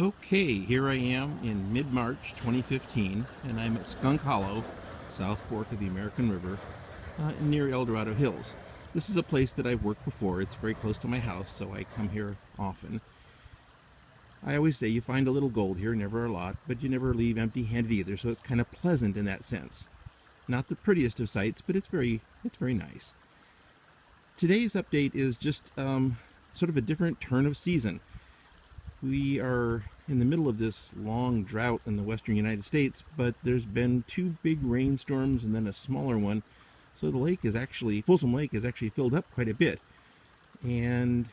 Okay, here I am in mid-March 2015, and I'm at Skunk Hollow, South Fork of the American River, near El Dorado Hills. This is a place that I've worked before. It's very close to my house, so I come here often. I always say you find a little gold here, never a lot, but you never leave empty-handed either, so it's kind of pleasant in that sense. Not the prettiest of sights, but it's very nice. Today's update is just sort of a different turn of season. We are in the middle of this long drought in the western United States, but there's been two big rainstorms and then a smaller one. So the lake is actually, Folsom Lake is actually filled up quite a bit, and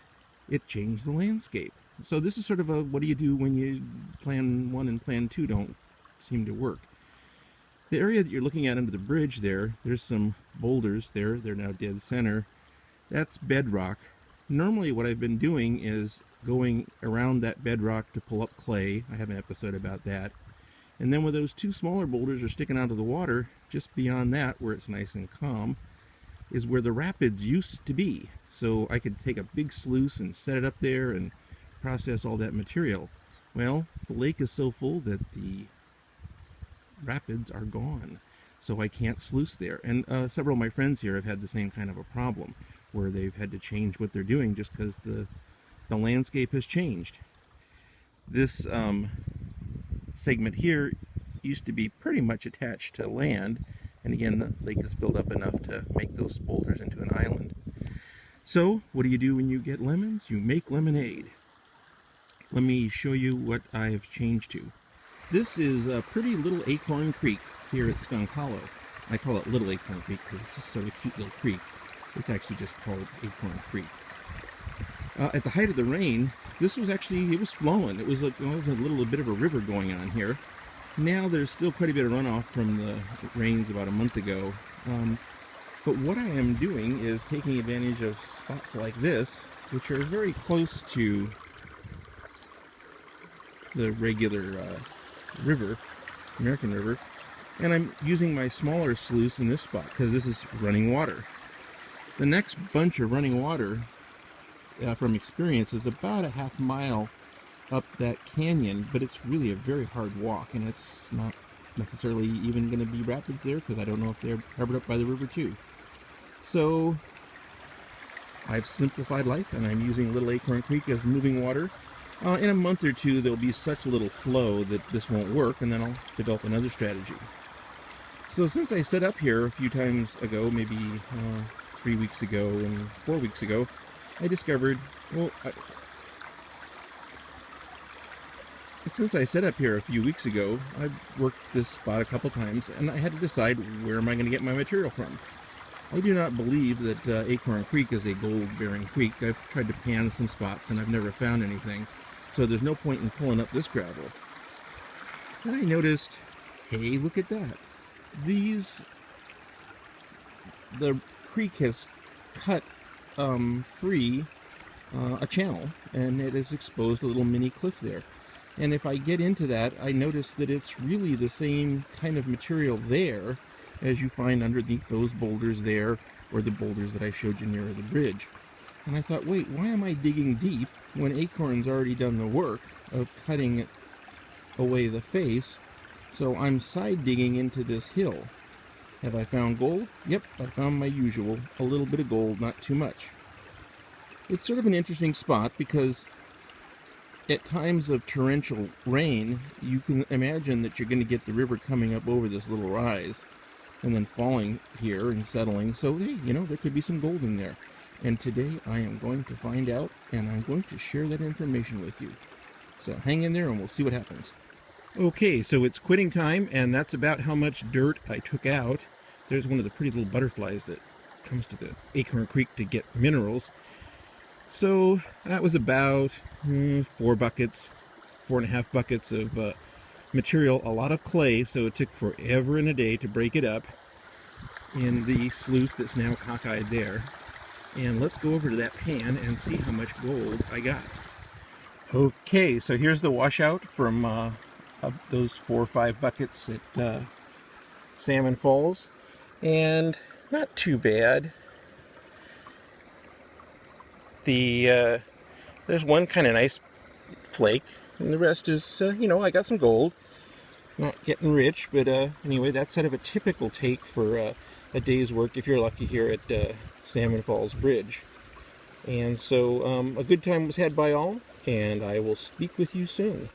it changed the landscape. So this is sort of a, what do you do when you plan one and plan two don't seem to work. The area that you're looking at under the bridge there's some boulders there. They're now dead center. That's bedrock. Normally what I've been doing is going around that bedrock to pull up clay. I have an episode about that. And then where those two smaller boulders are sticking out of the water, just beyond that, where it's nice and calm, is where the rapids used to be. So I could take a big sluice and set it up there and process all that material. Well, the lake is so full that the rapids are gone, so I can't sluice there. And several of my friends here have had the same kind of a problem, where they've had to change what they're doing just because the landscape has changed. This segment here used to be pretty much attached to land, and again the lake is filled up enough to make those boulders into an island. So what do you do when you get lemons? You make lemonade. Let me show you what I've changed to. This is a pretty little Acorn Creek here at Skunk Hollow. I call it Little Acorn Creek because it's just sort of a cute little creek. It's actually just called Acorn Creek. At the height of the rain, this was actually, it was flowing. It was, a little bit of a river going on here. Now there's still quite a bit of runoff from the rains about a month ago. But what I am doing is taking advantage of spots like this, which are very close to the regular river, American River, and I'm using my smaller sluice in this spot because this is running water. The next bunch of running water, from experience, is about a half mile up that canyon, but it's really a very hard walk, and it's not necessarily even going to be rapids there because I don't know if they're covered up by the river too. So I've simplified life, and I'm using Little Acorn Creek as moving water. In a month or two, there'll be such little flow that this won't work, and then I'll develop another strategy. So since I set up here a few times ago, maybe 3 weeks ago and 4 weeks ago, I discovered, since I set up here a few weeks ago, I've worked this spot a couple times, and I had to decide where am I going to get my material from. I do not believe that Acorn Creek is a gold-bearing creek. I've tried to pan some spots, and I've never found anything. So there's no point in pulling up this gravel. Then I noticed, hey, look at that. The creek has cut free a channel, and it has exposed a little mini cliff there. And if I get into that, I notice that it's really the same kind of material there as you find underneath those boulders there, or the boulders that I showed you near the bridge. And I thought, wait, why am I digging deep when Acorn's already done the work of cutting away the face? So I'm side digging into this hill. Have I found gold? Yep, I found my usual, a little bit of gold, not too much. It's sort of an interesting spot because at times of torrential rain, you can imagine that you're going to get the river coming up over this little rise and then falling here and settling. So, hey, there could be some gold in there. And today I am going to find out, and I'm going to share that information with you. So hang in there and we'll see what happens. Okay, so it's quitting time, and that's about how much dirt I took out. There's one of the pretty little butterflies that comes to the Acorn Creek to get minerals. So that was about 4 buckets, 4.5 buckets of material, a lot of clay, so it took forever and a day to break it up in the sluice that's now cockeyed there. And let's go over to that pan and see how much gold I got. Okay, so here's the washout from those 4 or 5 buckets at Salmon Falls, and not too bad. There's one kind of nice flake, and the rest is, you know, I got some gold. Not getting rich, but anyway, that's sort of a typical take for a day's work if you're lucky here at Salmon Falls Bridge. And so a good time was had by all, and I will speak with you soon.